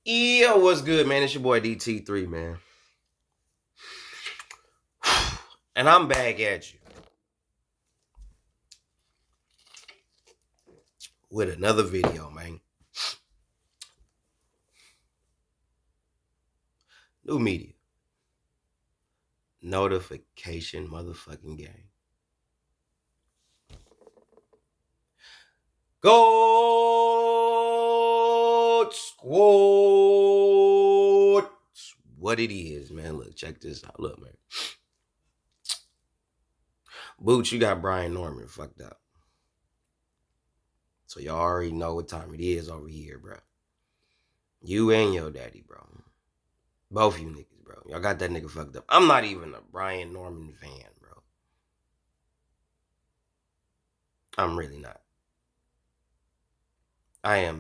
Yo, what's good, man? It's your boy DT3, man. And I'm back at you with another video, man. New media. Notification motherfucking game. Goat Squad. What it is, man. Look, check this out. Look, man. Boots, you got Brian Norman fucked up. So y'all already know what time it is over here, bro. You and your daddy, bro. Both you niggas, bro. Y'all got that nigga fucked up. I'm not even a Brian Norman fan, bro. I'm really not. I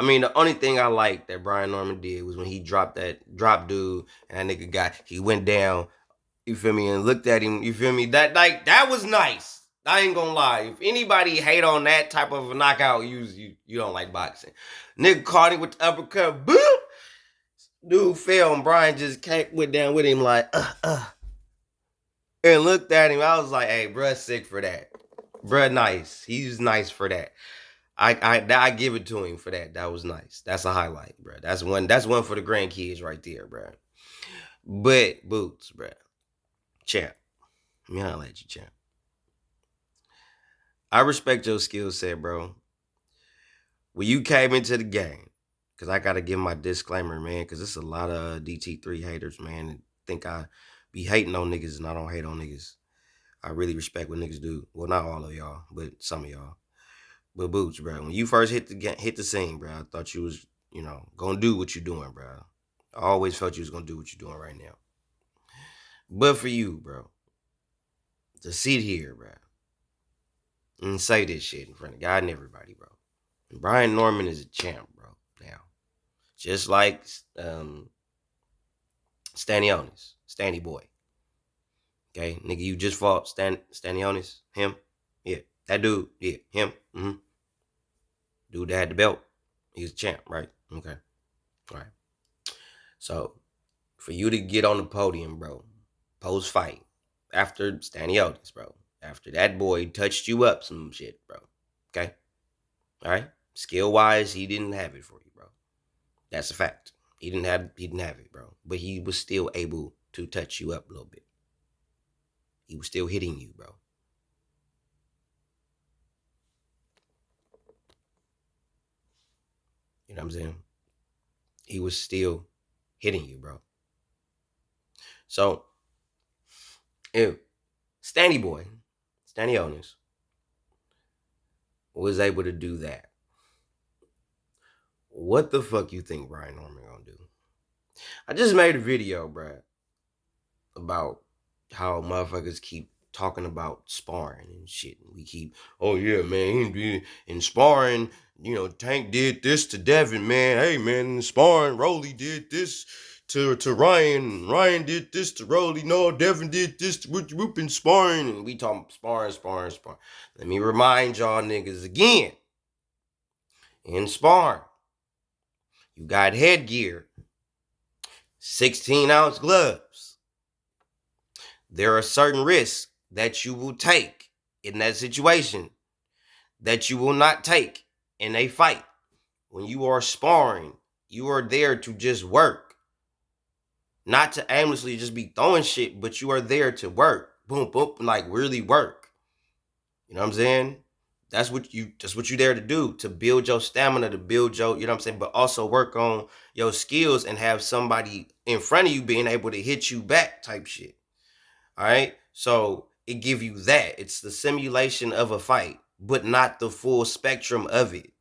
mean, the only thing I liked that Brian Norman did was when he dropped that drop dude and that nigga he went down, you feel me, and looked at him, you feel me? That was nice. I ain't gonna lie. If anybody hate on that type of a knockout, you don't like boxing. Nigga caught him with the uppercut, boop! Dude fell and Brian just went down with him like, and looked at him. I was like, hey, bruh, sick for that. Bruh, nice. He's nice for that. I give it to him for that. That was nice. That's a highlight, bro. That's one for the grandkids right there, bro. But Boots, bro. Champ. Let me holler at you, champ. I respect your skill set, bro. When you came into the game, because I gotta give my disclaimer, man, because it's a lot of DT3 haters, man, and think I be hating on niggas and I don't hate on niggas. I really respect what niggas do. Well, not all of y'all, but some of y'all. But Boots, bro, when you first hit the scene, bro, I thought you was, gonna do what you doing, bro. I always felt you was gonna do what you're doing right now. But for you, bro, to sit here, bro, and say this shit in front of God and everybody, bro. And Brian Norman is a champ, bro. Now, just like Stanionis, Stanny boy. Okay, nigga, you just fought Stanionis, him, yeah, that dude, yeah, him, dude that had the belt, he's a champ, right? Okay, all right. So, for you to get on the podium, bro, post fight, after Staniotis, bro, after that boy touched you up some shit, bro, okay, all right. Skill wise, he didn't have it for you, bro. That's a fact. He didn't have it, bro. But he was still able to touch you up a little bit. He was still hitting you, bro. You know what I'm saying? He was still hitting you, bro. So, if Stanny boy, Stanionis, was able to do that, what the fuck you think Brian Norman gonna do? I just made a video, bro, about how motherfuckers keep talking about sparring and shit. We keep, oh yeah, man, he in sparring, Tank did this to Devin, man. Hey, man, in sparring, Rolly did this to Ryan. Ryan did this to Rolly. No, Devin did this to Whoop in sparring. And we talking sparring. Let me remind y'all niggas again. In sparring, you got headgear, 16-ounce gloves. There are certain risks that you will take in that situation that you will not take in a fight. When you are sparring, you are there to just work. Not to aimlessly just be throwing shit, but you are there to work. Boom, boom, like really work. You know what I'm saying? That's what you're there to do, to build your stamina, to build your, you know what I'm saying, but also work on your skills and have somebody in front of you being able to hit you back type shit. All right. So it give you that. It's the simulation of a fight, but not the full spectrum of it.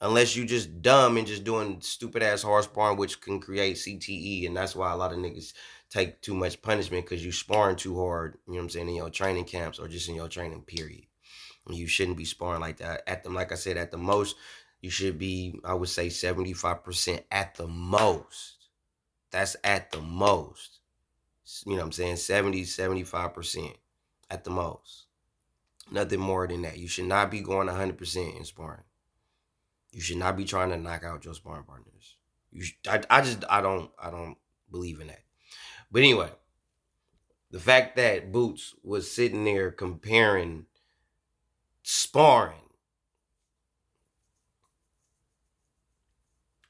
Unless you just dumb and just doing stupid ass hard sparring, which can create CTE. And that's why a lot of niggas take too much punishment because you sparring too hard, you know what I'm saying, in your training camps or just in your training period. And you shouldn't be sparring like that. Like I said, at the most, you should be, I would say 75% at the most. That's at the most. You know what I'm saying? 70, 75% at the most. Nothing more than that. You should not be going 100% in sparring. You should not be trying to knock out your sparring partners. I don't believe in that. But anyway, the fact that Boots was sitting there comparing sparring,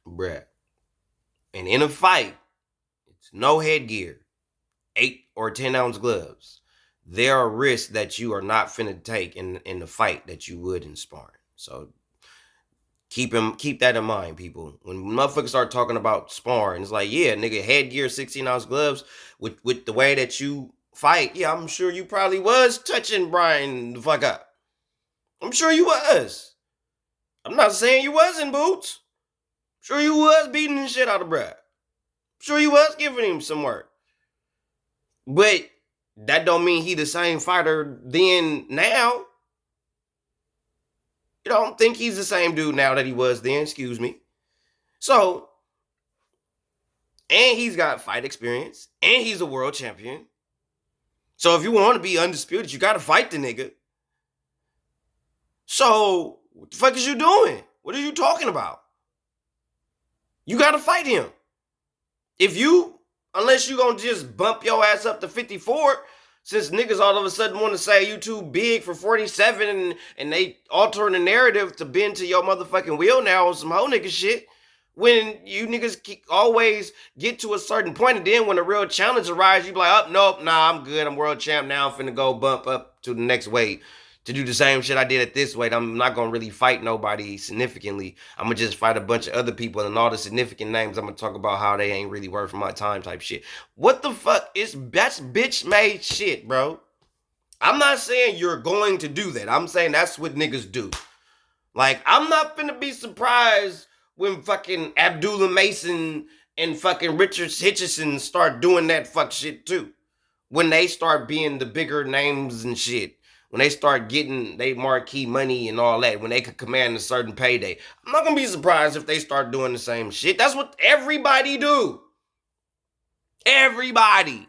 bruh, and in a fight, it's no headgear, 8 or 10 ounce gloves. There are risks that you are not finna take in the fight that you would in sparring. So keep that in mind, people. When motherfuckers start talking about sparring, it's like, yeah, nigga, headgear, 16 ounce gloves, with the way that you fight. Yeah, I'm sure you probably was touching Brian the fuck up. I'm sure you was. I'm not saying you wasn't, Boots. I'm sure you was beating the shit out of Brad. I'm sure you was giving him some work. But that don't mean he the same fighter then now. You don't think he's the same dude now that he was then, excuse me. So, and he's got fight experience, and he's a world champion. So if you want to be undisputed, you got to fight the nigga. So, what the fuck is you doing? What are you talking about? You got to fight him. Unless you going to just bump your ass up to 54, since niggas all of a sudden want to say you too big for 47 and they altering the narrative to bend to your motherfucking will now on some hoe nigga shit, when you niggas always get to a certain point, and then when a real challenge arrives, you be like, oh, nope, nah, I'm good, I'm world champ now, I'm finna go bump up to the next weight to do the same shit I did at this weight. I'm not gonna really fight nobody significantly. I'm gonna just fight a bunch of other people, and all the significant names, I'm gonna talk about how they ain't really worth my time type shit. What the fuck that's bitch made shit, bro. I'm not saying you're going to do that. I'm saying that's what niggas do. Like, I'm not finna be surprised when fucking Abdullah Mason and fucking Richard Hitchison start doing that fuck shit too. When they start being the bigger names and shit. When they start getting they marquee money and all that. When they could command a certain payday. I'm not gonna be surprised if they start doing the same shit. That's what everybody do. Everybody.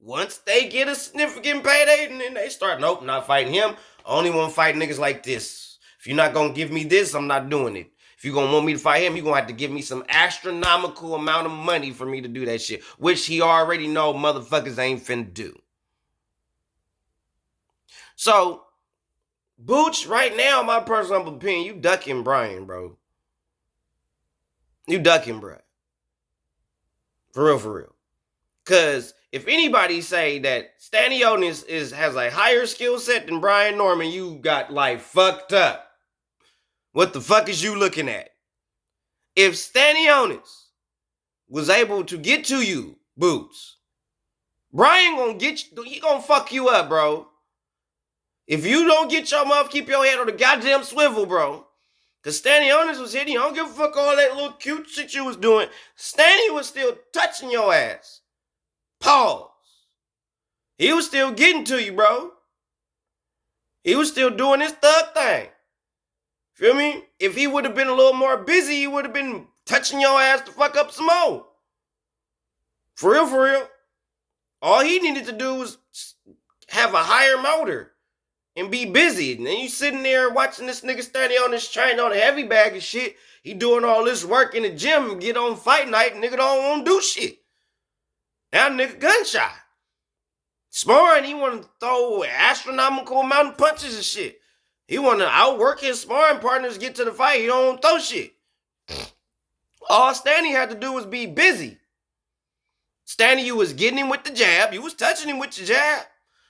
Once they get a significant payday, and then they start, nope, not fighting him. I only want to fight niggas like this. If you're not gonna give me this, I'm not doing it. If you're gonna want me to fight him, you're gonna have to give me some astronomical amount of money for me to do that shit, which he already know motherfuckers ain't finna do. So, Booch, right now, my personal opinion, you ducking Brian, bro. You ducking, bro. For real, for real. Because if anybody say that Stanionis has a higher skill set than Brian Norman, you got like fucked up. What the fuck is you looking at? If Stanionis was able to get to you, Boots, Brian gonna get you, he gonna fuck you up, bro. If you don't get your mouth, keep your head on the goddamn swivel, bro. Because Stanionis was hitting you. I don't give a fuck all that little cute shit you was doing. Stanny was still touching your ass. Pause. He was still getting to you, bro. He was still doing his thug thing. Feel me? If he would have been a little more busy, he would have been touching your ass to fuck up some more. For real, for real. All he needed to do was have a higher motor and be busy. And then you sitting there watching this nigga standing on this train on a heavy bag and shit. He doing all this work in the gym and get on fight night, and nigga don't want to do shit. Now nigga gunshot. Sparring, he want to throw an astronomical amount of punches and shit. He want to outwork his sparring partners, get to the fight. He don't want to throw shit. All Stanley had to do was be busy. Stanley, you was getting him with the jab. You was touching him with your jab.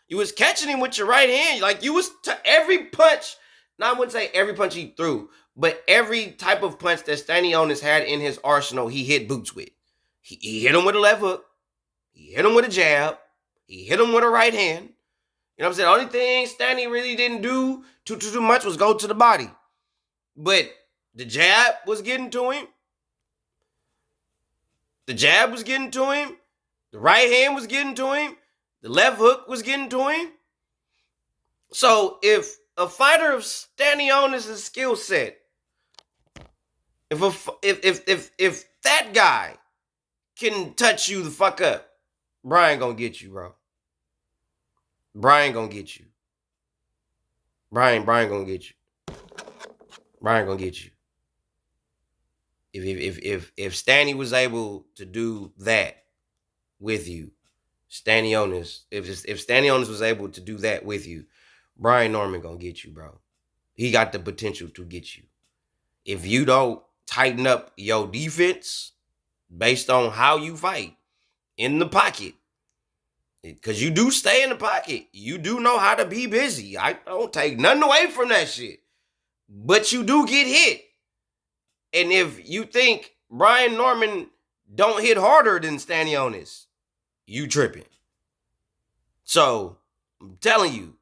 You was catching him with your right hand. Like, you was every punch. Now, I wouldn't say every punch he threw, but every type of punch that Stanionis had in his arsenal, he hit Boots with. He hit him with a left hook. He hit him with a jab. He hit him with a right hand. You know what I'm saying? The only thing Stanley really didn't do too much was go to the body. But the jab was getting to him. The jab was getting to him. The right hand was getting to him. The left hook was getting to him. So if a fighter of Stanionis' skill set, if that guy can touch you the fuck up, Brian gonna get you, bro. Brian gonna get you. Brian gonna get you. Brian gonna get you. If Stanny was able to do that with you, Stanionis, if Stanionis was able to do that with you, Brian Norman gonna get you, bro. He got the potential to get you. If you don't tighten up your defense based on how you fight in the pocket, because you do stay in the pocket, you do know how to be busy. I don't take nothing away from that shit, but you do get hit. And if you think Brian Norman don't hit harder than Stanionis, you tripping. So I'm telling you,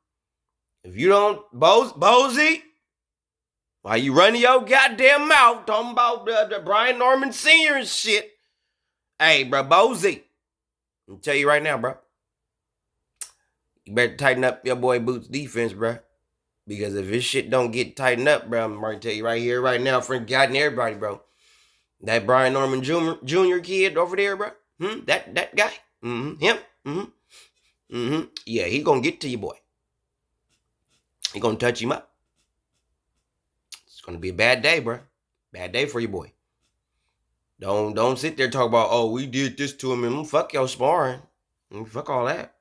if you don't, Bozy, why you running your goddamn mouth talking about the Brian Norman Sr. and shit? Hey, bro, Bozy, I'm tell you right now, bro. You better tighten up your boy Boots' defense, bro. Because if his shit don't get tightened up, bro, I'm going to tell you right here, right now, for God and everybody, bro. That Brian Norman Jr. kid over there, bro. That guy. Him. Yeah, he gonna get to you, boy. He gonna touch him up. It's gonna be a bad day, bro. Bad day for you, boy. Don't sit there and talk about, oh, we did this to him and fuck your sparring. Fuck all that.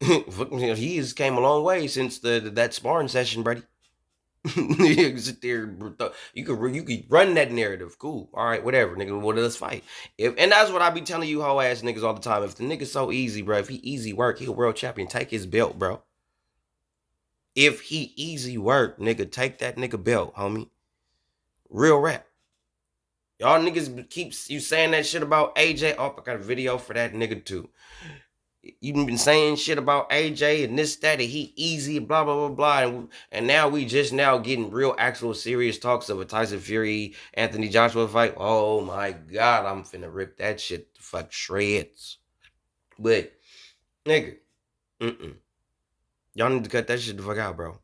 He has came a long way since that sparring session, buddy. You sit there, you could run that narrative. Cool. All right, whatever, nigga. Well, let's fight. And that's what I be telling you hoe ass niggas all the time. If the nigga's so easy, bro, if he easy work, he a world champion. Take his belt, bro. If he easy work, nigga, take that nigga belt, homie. Real rap. Y'all niggas keeps you saying that shit about AJ. Oh, I got a video for that nigga too. You been saying shit about AJ and this, that, and he easy, blah, blah, blah, blah. And now we just now getting real, actual, serious talks of a Tyson Fury, Anthony Joshua fight. Oh my God, I'm finna rip that shit to fuck shreds. But, nigga, y'all need to cut that shit the fuck out, bro.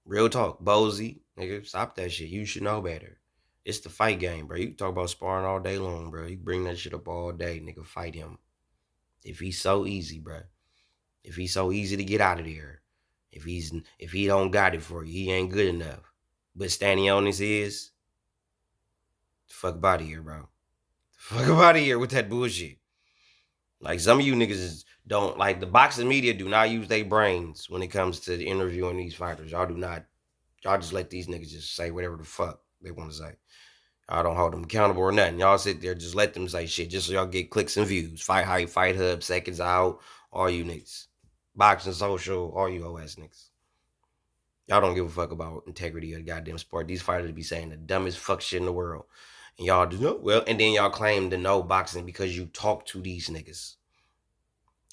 Real talk. Bozy, nigga, stop that shit. You should know better. It's the fight game, bro. You can talk about sparring all day long, bro. You bring that shit up all day, nigga. Fight him. If he's so easy, bro. If he's so easy to get out of there. If he don't got it for you, he ain't good enough. But Stanionis is. Fuck out of here, bro. Fuck out of here with that bullshit. Like some of you niggas don't, like the boxing media do not use their brains when it comes to interviewing these fighters. Y'all do not. Y'all just let these niggas just say whatever the fuck they want to say. Y'all don't hold them accountable or nothing. Y'all sit there, just let them say shit just so y'all get clicks and views. Fight Hype, Fight Hub, Seconds Out, all you niggas. Boxing Social, all you hoe ass niggas. Y'all don't give a fuck about integrity of the goddamn sport. These fighters be saying the dumbest fuck shit in the world. And y'all do know, well, and then y'all claim to know boxing because you talk to these niggas.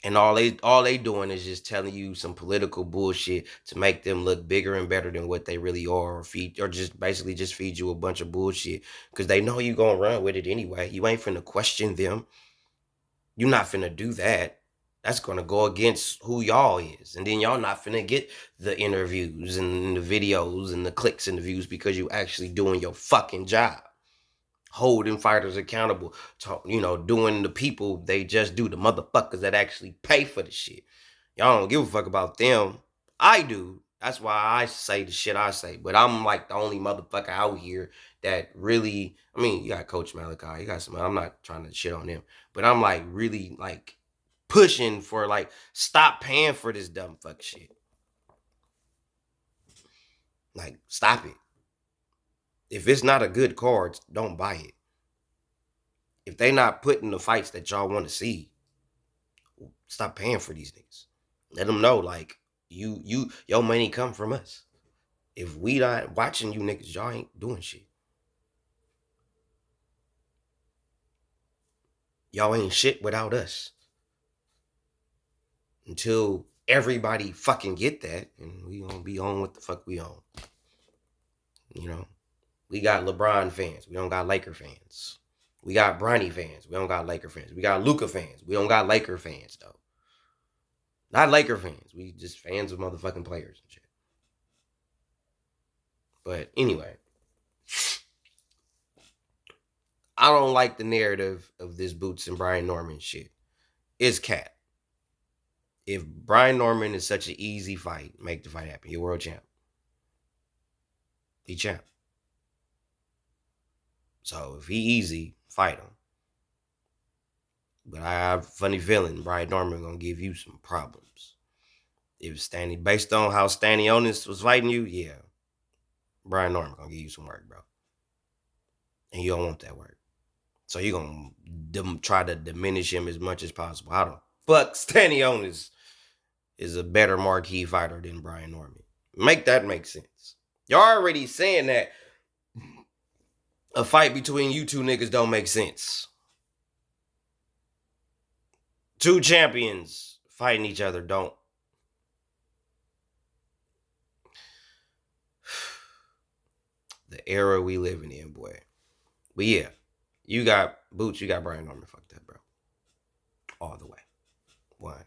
And all they doing is just telling you some political bullshit to make them look bigger and better than what they really are, or just basically just feed you a bunch of bullshit because they know you gonna run with it anyway. You ain't finna question them. You not finna do that. That's gonna go against who y'all is, and then y'all not finna get the interviews and the videos and the clicks and the views because you actually doing your fucking job. Holding fighters accountable, doing the people they just do, the motherfuckers that actually pay for the shit. Y'all don't give a fuck about them. I do. That's why I say the shit I say. But I'm like the only motherfucker out here that really, I mean, you got Coach Malachi, you got some, I'm not trying to shit on him, but I'm like really like pushing for like, stop paying for this dumb fuck shit. Like, stop it. If it's not a good card, don't buy it. If they not putting the fights that y'all want to see, stop paying for these niggas. Let them know, like, your money come from us. If we not watching you niggas, y'all ain't doing shit. Y'all ain't shit without us. Until everybody fucking get that, and we gonna be on what the fuck we on. You know, we got LeBron fans. We don't got Laker fans. We got Bronny fans. We don't got Laker fans. We got Luka fans. We don't got Laker fans, though. Not Laker fans. We just fans of motherfucking players and shit. But anyway, I don't like the narrative of this Boots and Brian Norman shit. It's cat. If Brian Norman is such an easy fight, make the fight happen. You're world champ. He champ. So if he easy, fight him. But I have a funny feeling Brian Norman gonna give you some problems. If Stanley, based on how Stanley Ennis was fighting you, yeah, Brian Norman gonna give you some work, bro. And you don't want that work. So you're gonna try to diminish him as much as possible. How the fuck Stanley Ennis is a better marquee fighter than Brian Norman? Make that make sense. You're already saying that a fight between you two niggas don't make sense. Two champions fighting each other don't. The era we living in, boy. But yeah, you got Boots, you got Brian Norman fucked up, bro. All the way. One.